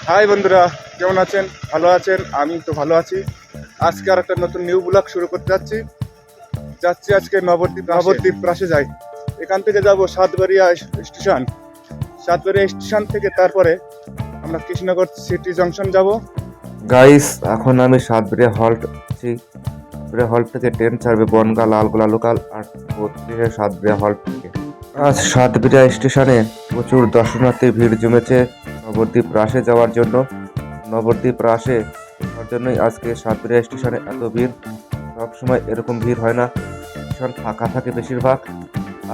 High বন্ধুরা, কেমন আছেন? ভালো আছেন? আমি তো ভালো আছি। আজকে আর একটা নতুন নিউ ব্লগ শুরু করতে যাচ্ছি আজকে নবদ্বীপ প্রাসে যাই। এখান থেকে যাব সাতবাড়িয়া স্টেশন থেকে তারপরে আমরা কৃষ্ণনগর সিটি জংশন যাব। গাইস, এখন আমি সাতবাড়িয়া হল্ট আছি। সাতবাড়িয়া হল্ট থেকে ট্রেন ছাড়বে বনগাঁ লালগোলা লোকাল 8:32 সাতবাড়িয়া হল্ট থেকে। আজ সাতবাড়িয়া স্টেশনে প্রচুর দর্শনার্থীর ভিড় জমেছে নবদ্বীপ রাসে যাওয়ার জন্য। নবদ্বীপ রাসে যাওয়ার জন্যই আজকে সাতবাড়িয়া স্টেশনে এত ভিড়। সবসময় এরকম ভিড় হয় না, স্টেশন ফাঁকা থাকে বেশিরভাগ।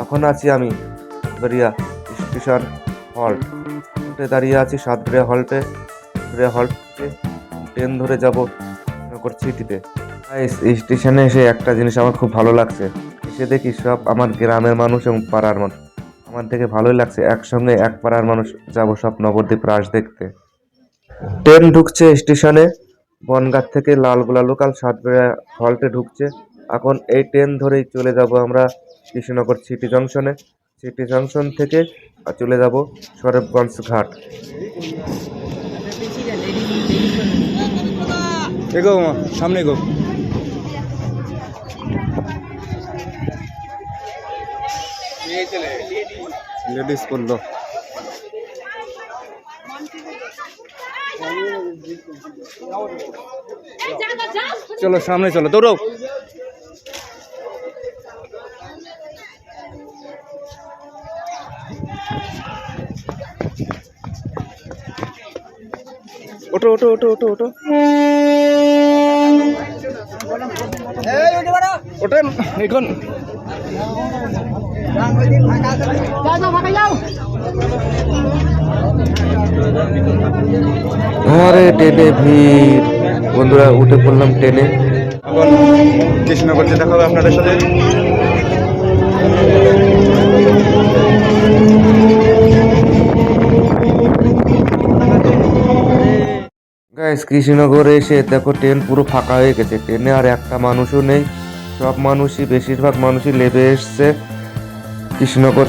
এখন আছি আমি সাতবাড়িয়া স্টেশন হল্টে দাঁড়িয়ে আছি। সাতবাড়িয়া হল্ট থেকে ট্রেন ধরে যাব কৃষ্ণনগর সিটিতে। স্টেশনে এসে একটা জিনিস আমার খুব ভালো লাগছে, এসে দেখি সব আমার গ্রামের মানুষ এবং পাড়ার মানুষ। আমার দেখে ভালোই লাগছে, একসঙ্গে এক পাড়ার মানুষ যাব সব নবদ্বীপ রাস দেখতে। ট্রেন ঢুকছে স্টেশনে, বনগাঁ থেকে লালগোলা লোকাল সাতবাড়িয়া হল্টে ঢুকছে। এখন এই ট্রেন ধরেই চলে যাব আমরা কৃষ্ণনগর সিটি জংশনে। সিটি জংশন থেকে চলে যাব সরবগঞ্জ ঘাট। এগো সামনে গো। লেডিস করলো। চলো সামনে চলো, দৌড়ো। ওটো ওটো ওটো ওটো ওটো ওঠেন এখন। আরে ট্রেনে ভিড়, বন্ধুরা উঠে পড়লাম ট্রেনে। এখন কৃষ্ণনগর যেতে হবে আপনাদের সাথে। গাইস, কৃষ্ণনগরে এসে দেখো ট্রেন পুরো ফাঁকা হয়ে গেছে, ট্রেনে আর একটা মানুষও নেই। সব মানুষই, বেশিরভাগ মানুষই লেবে এসছে কৃষ্ণনগর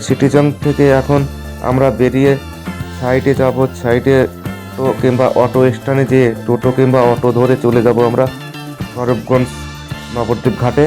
সিটিজং থেকে এখন আমরা বেরিয়ে সাইডে যাব। সাইডে টো কিংবা অটো স্ট্যান্ডে যেয়ে টোটো কিংবা অটো ধরে চলে যাব আমরা সরবগঞ্জ নবদ্বীপ ঘাটে।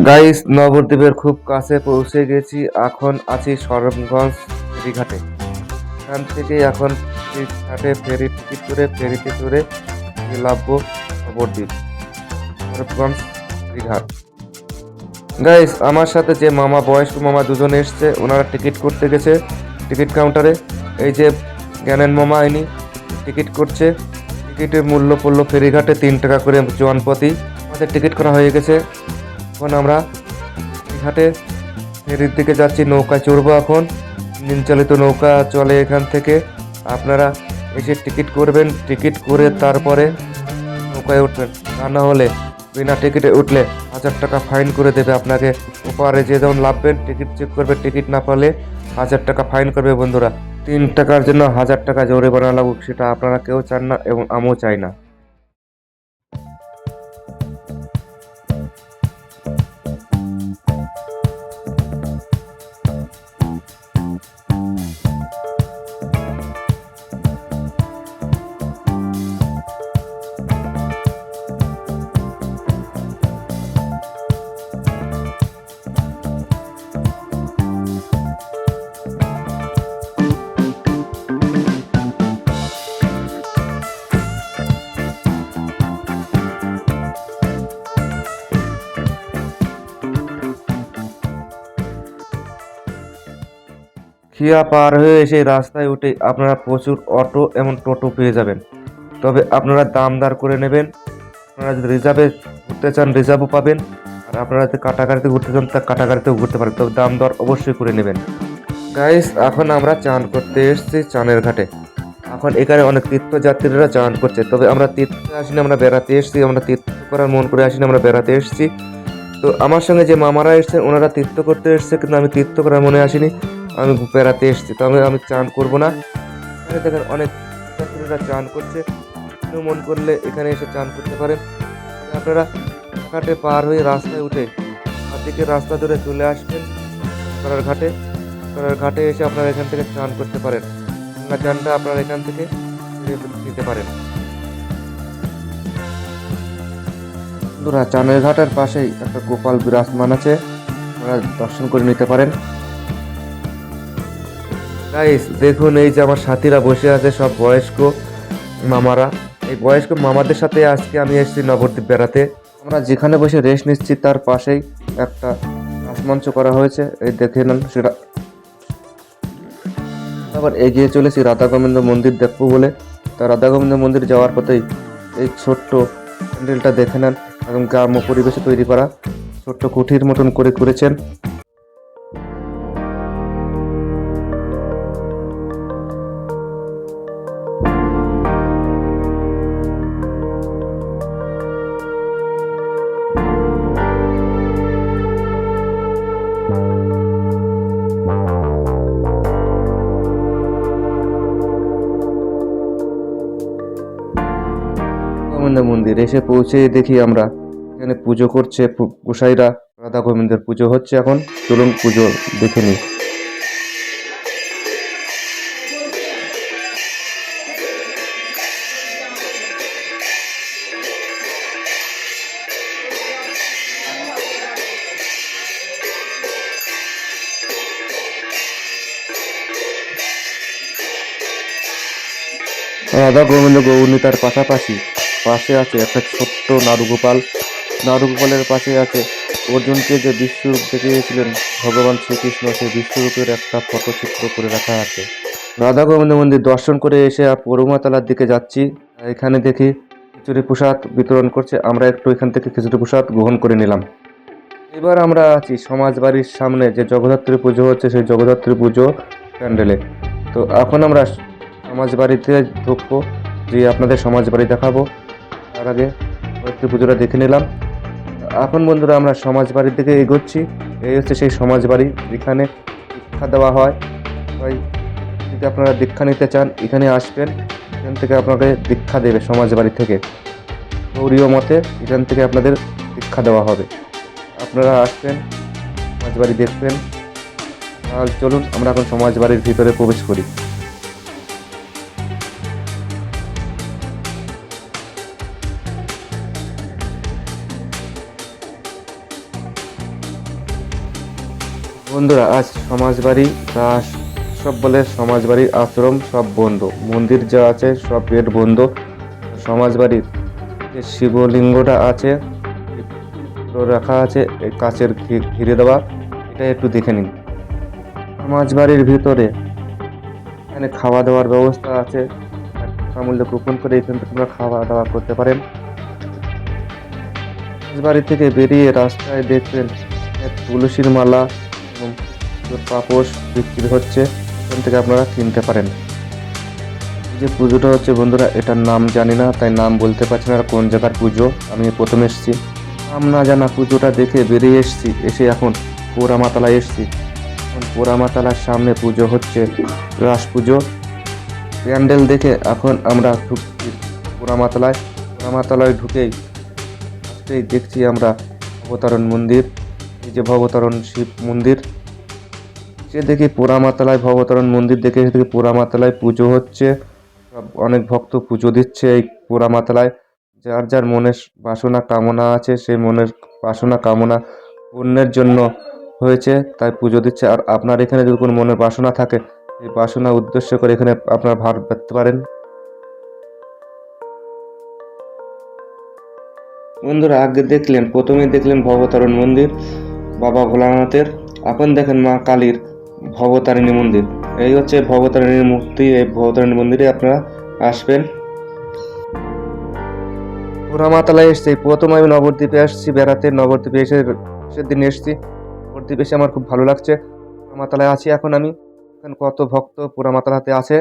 গাইস, নবদ্বীপের খুব কাছে পৌঁছে গেছি। এখন আছি সরবগঞ্জ ফেরিঘাটে। এখান থেকে এখন ঘাটে ফেরি টিকিট করে ফেরিতে চড়ে লাভবো নবদ্বীপ সরবগঞ্জ ফেরিঘাট। গাইস, আমার সাথে যে মামা, বয়স্ক মামা দুজন এসছে, ওনারা টিকিট করতে গেছে টিকিট কাউন্টারে। এই যে জ্ঞানের মামা, ইনি টিকিট করছে। টিকিটের মূল্য পড়লো ফেরিঘাটে 3 টাকা করে জনপ্রতি। আমাদের টিকিট করা হয়ে গেছে। এখন আমরা ঘাটে ফেরির দিকে যাচ্ছি, নৌকায় চড়বো। এখন ইঞ্জিন চালিত নৌকা চলে এখান থেকে। আপনারা এসে টিকিট করবেন, টিকিট করে তারপরে নৌকায় উঠবেন। তা না হলে বিনা টিকিটে উঠলে 1000 টাকা ফাইন করে দেবে আপনাকে। ওপারে যে যেমন লাভবেন, টিকিট চেক করবে, টিকিট না পেলে 1000 টাকা ফাইন করবে। বন্ধুরা, 3 টাকার জন্য 1000 টাকা জরিমানা লাগুক, সেটা আপনারা কেউ চান না এবং আমিও চাই না। খিয়া পার হয়ে এসে রাস্তায় উঠে আপনারা প্রচুর অটো এবং টোটো পেয়ে যাবেন। তবে আপনারা দাম দর করে নেবেন। আপনারা যদি রিজার্ভে ঘুরতে চান রিজার্ভও পাবেন, আর আপনারা যদি কাটাগাড়িতে ঘুরতে চান তা কাটাগাড়িতেও ঘুরতে পারেন, তবে দাম দর অবশ্যই করে নেবেন। গাইস, এখন আমরা চান করতে এসেছি চানের ঘাটে। এখন এখানে অনেক তীর্থযাত্রীরা চান করছে, তবে আমরা তীর্থে আসিনি, আমরা বেড়াতে এসেছি। আমরা তীর্থ করার মন করে আসিনি, আমরা বেড়াতে এসেছি। তো আমার সঙ্গে যে মামারা এসেছেন ওনারা তীর্থ করতে এসেছে, কিন্তু আমি তীর্থ করার মনে আসিনি, আমি বেড়াতে এসেছি। তো আমি চান করব না। এখানে দেখেন অনেক যাত্রীরা চান করছে, আপনিও মন করলে এখানে এসে চান করতে পারেন। আপনারা ঘাটে পার হয়ে রাস্তায় উঠে দিকে রাস্তা ধরে চলে আসবেন করার ঘাটে। করার ঘাটে এসে আপনারা এখান থেকে চান করতে পারেন, গঙ্গা চানটা আপনারা এখান থেকে দিতে পারেন। বন্ধুরা, চানের ঘাটের পাশেই একটা গোপাল বিরাজমান আছে, আপনারা দর্শন করে নিতে পারেন। গাইস দেখুন, এই যে আমার সাথীরা বসে আছে, সব বয়স্ক মামারা। এই বয়স্ক মামাদের সাথে আজকে আমি এসেছি নবদ্বীপ বেড়াতে। আমরা যেখানে বসে রেস্ট নিচ্ছি তার পাশেই একটা নাচমঞ্চ করা হয়েছে, এই দেখে নেন সেটা। আবার এগিয়ে চলেছি রাধা গোবিন্দ মন্দির দেখবো বলে। তা রাধা গোবিন্দ মন্দির যাওয়ার পথেই এই ছোট্ট প্যান্ডেলটা দেখে নেন, একদম গ্রাম্য পরিবেশে তৈরি করা, ছোট্ট কুঠির মতন করে করেছেন। গোবিন্দ মন্দির এসে পৌঁছে দেখি আমরা এখানে পুজো করছে গোসাইরা, রাধা গোবিন্দের পুজো হচ্ছে এখন। চলুন পুজো দেখে নিই। রাধা গোবিন্দ গৌরনীতার পাশাপাশি পাশে আছে একটা ছোট্ট নারুগোপাল। নারুগোপালের পাশে আছে অর্জুনকে যে বিশ্বরূপ দেখিয়েছিলেন ভগবান শ্রীকৃষ্ণ, সেই বিশ্বরূপের একটা ফটোচিত্র করে রাখা আছে। রাধা গোবিন্দ মন্দির দর্শন করে এসে পরমাতলার দিকে যাচ্ছি। এখানে দেখি খিচুড়ি প্রসাদ বিতরণ করছে, আমরা একটু এখান থেকে খিচুড়ি প্রসাদ গ্রহণ করে নিলাম। এবার আমরা আছি সমাজবাড়ির সামনে যে জগদ্ধাত্রী পুজো হচ্ছে, সেই জগদ্ধাত্রী পুজো প্যান্ডেলে। তো এখন আমরা সমাজবাড়িতে ঢুকবো, যে আপনাদের সমাজবাড়ি দেখাবো। তার আগে জগদ্ধাত্রী পুজোটা দেখে নিলাম। এখন বন্ধুরা আমরা সমাজবাড়ির দিকে এগোচ্ছি। এই হচ্ছে সেই সমাজবাড়ি, এখানে দীক্ষা দেওয়া হয়। তাই যদি আপনারা দীক্ষা নিতে চান এখানে আসবেন, এখান থেকে আপনাকে দীক্ষা দেবে সমাজবাড়ি থেকে। গৌরীয় মতে এখান থেকে আপনাদের দীক্ষা দেওয়া হবে। আপনারা আসবেন, সমাজবাড়ি দেখবেন। তাহলে চলুন আমরা এখন সমাজবাড়ির ভিতরে প্রবেশ করি। বন্ধুরা, আজ সমাজবাড়ি দাস সব বলে সমাজবাড়ির আশ্রম সব বন্ধ, মন্দির যা আছে সব গেট বন্ধ। সমাজবাড়ির যে শিবলিঙ্গটা আছে রাখা আছে, এই কাচের ঘিরে দেওয়া, এটা একটু দেখে নিন। সমাজবাড়ির ভিতরে এখানে খাওয়া দাওয়ার ব্যবস্থা আছে, মূল্য কুপন করে এখান থেকে আপনারা খাওয়া দাওয়া করতে পারেন। সমাজবাড়ি থেকে বেরিয়ে রাস্তায় দেখবেন তুলসীর মালা এবং পাপোশ বিক্রি হচ্ছে, এখান থেকে আপনারা কিনতে পারেন। যে পুজোটা হচ্ছে বন্ধুরা, এটার নাম জানি না, তাই নাম বলতে পারছি না কোন জায়গার পুজো। আমি প্রথমে এসেছি, নাম না জানা পুজোটা দেখে বেরিয়ে এসেছি। এসে এখন পোড়ামাতলায় এসেছি। এখন পোড়ামাতলার সামনে পুজো হচ্ছে, রাস পুজো প্যান্ডেল দেখে এখন আমরা ঢুকছি পোড়ামাতলায়। পোড়ামাতলায় ঢুকেই দেখছি আমরা ভবতারণ মন্দির, এই যে ভবতারণ শিব মন্দির। সে দেখি পোড়ামাতলায় ভবতারণ মন্দির দেখে দেখি পোড়ামাতলায় পুজো হচ্ছে, অনেক ভক্ত পুজো দিচ্ছে এই পোড়ামাতলায়। যার যার মনের বাসনা কামনা আছে, সেই মনের বাসনা কামনা পূর্ণের জন্য হয়েছে, তাই পুজো দিচ্ছে। আর আপনার এখানে যদি কোনো মনের বাসনা থাকে, এই বাসনা উদ্দেশ্য করে এখানে আপনার ভার পেতে পারেন। বন্ধুরা, আগে দেখলেন, প্রথমেই দেখলেন ভবতারণ মন্দির বাবা ভোলানাথের, এখন দেখেন মা কালীর ভবতারিণী মন্দির। এই হচ্ছে ভবতারিণীর মূর্তি। এই ভবতারিণী মন্দিরে আপনারা আসবেন। পোড়ামাতলায় এসেছি, প্রথম আমি নবদ্বীপে আসছি বেড়াতে। নবদ্বীপে এসে সেদিন এসেছি, নবদ্বীপে এসে আমার খুব ভালো লাগছে। পোড়ামাতলায় আছি এখন আমি। এখন কত ভক্ত পোড়ামাতলাতে আছে।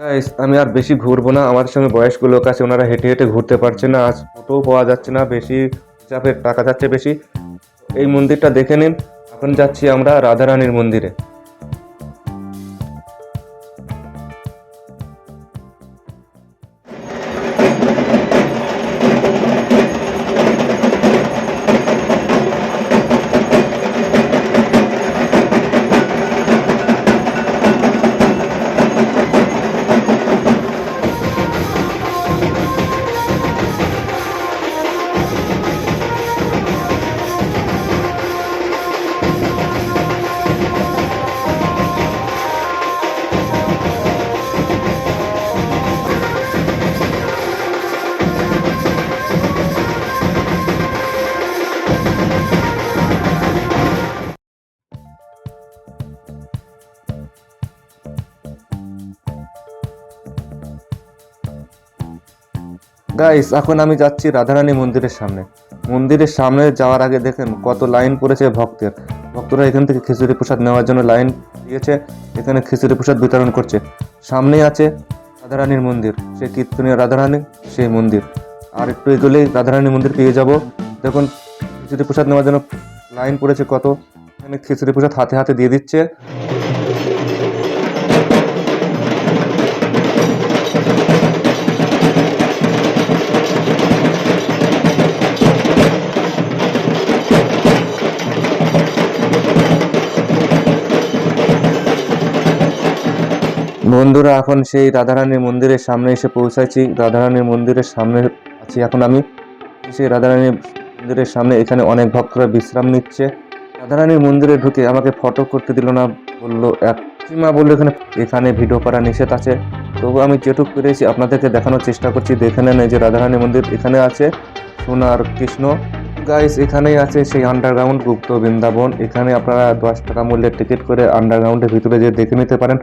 গাইস, আমি আর বেশি ঘুরবো না। আমার সঙ্গে বয়স্ক লোক আছে, ওনারা হেঁটে হেঁটে ঘুরতে পারছে না। আজ টোটোও পাওয়া যাচ্ছে না, বেশি চাপের টাকা যাচ্ছে বেশি। এই মন্দিরটা দেখে নিন। এখন যাচ্ছি আমরা রাধারানীর মন্দিরে। গাইস, এখন আমি যাচ্ছি রাধারানী মন্দিরের সামনে। মন্দিরের সামনে যাওয়ার আগে দেখেন কত লাইন পড়েছে ভক্তের। ভক্তরা এখান থেকে খিচুড়ি প্রসাদ নেওয়ার জন্য লাইন দিয়েছে, এখানে খিচুড়ি প্রসাদ বিতরণ করছে। সামনেই আছে রাধারানীর মন্দির, সেই কীর্তনীয় রাধারানী সেই মন্দির। আর একটু এগোলেই রাধারানী মন্দির পেয়ে যাব। দেখুন খিচুড়ি প্রসাদ নেওয়ার জন্য লাইন পড়েছে কত। এখানে খিচুড়ি প্রসাদ হাতে হাতে দিয়ে দিচ্ছে। বন্ধুরা, এখন সেই রাধারানীর মন্দিরের সামনে এসে পৌঁছাচ্ছি। রাধারানীর মন্দিরের সামনে আছি এখন আমি। সেই রাধারানীর মন্দিরের সামনে এখানে অনেক ভক্তরা বিশ্রাম নিচ্ছে। রাধারানীর মন্দিরে ঢুকে আমাকে ফটো করতে দিল না, বললো সীমা বললো এখানে ভিডিও করা নিষেধ আছে। তবু আমি যেটুকু পেরেছি আপনাদেরকে দেখানোর চেষ্টা করছি। দেখে নেন এই যে রাধারানী মন্দির, এখানে আছে সোনার কৃষ্ণ। গাইস, এখানেই আছে সেই আন্ডারগ্রাউন্ড গুপ্ত বৃন্দাবন। এখানে আপনারা 10 টাকা মূল্যের টিকিট করে আন্ডারগ্রাউন্ডের ভিতরে যেয়ে দেখে নিতে পারেন।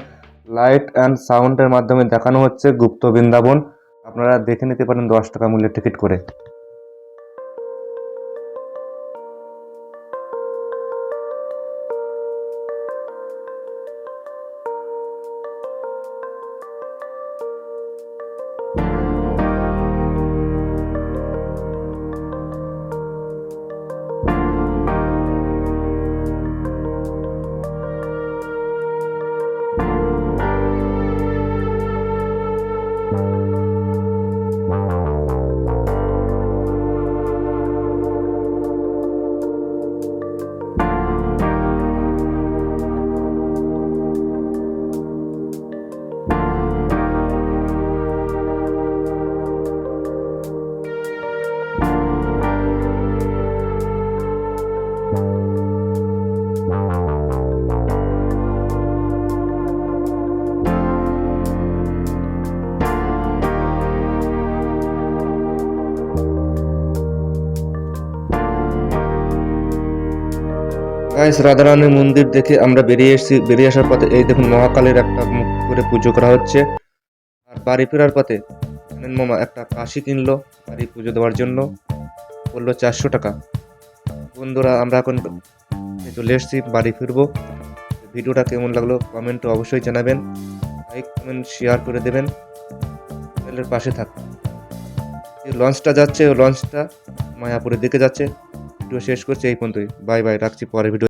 লাইট অ্যান্ড সাউন্ডের মাধ্যমে দেখানো হচ্ছে গুপ্ত বৃন্দাবন। আপনারা দেখে নিতে পারেন 10 টাকা মূল্যের টিকিট করে। গাইস, রাধারানীর মন্দির দেখে আমরা বেরিয়ে এসেছি। বেরিয়ে আসার পথে এই দেখুন মহাকালের একটা মুখ করে পুজো করা হচ্ছে। আর বাড়ি ফেরার পথে মামা একটা কাশি কিনলো বাড়ি পুজো দেওয়ার জন্য, বললো 400 টাকা। বন্ধুরা, আমরা এখন চলে এসেছি, বাড়ি ফিরবো। ভিডিওটা কেমন লাগলো কমেন্টে অবশ্যই জানাবেন। লাইক কমেন্ট শেয়ার করে দেবেন, চ্যানেলের পাশে থাকুন। যে লঞ্চটা যাচ্ছে, ওই লঞ্চটা মায়াপুরের দিকে যাচ্ছে। ভিডিও শেষ করছি এই পর্যন্তই। বাই বাই, রাখছি, পরে ভিডিও।